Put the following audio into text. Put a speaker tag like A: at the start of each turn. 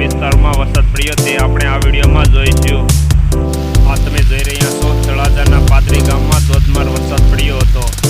A: વિસ્તારમાં વરસાદ પડ્યો તે આપણે આ વિડીયોમાં જોઈશું। આ તમે જોઈ રહ્યા છો તળાજાના પાદરી ગામમાં ધોધમાર વરસાદ પડ્યો હતો।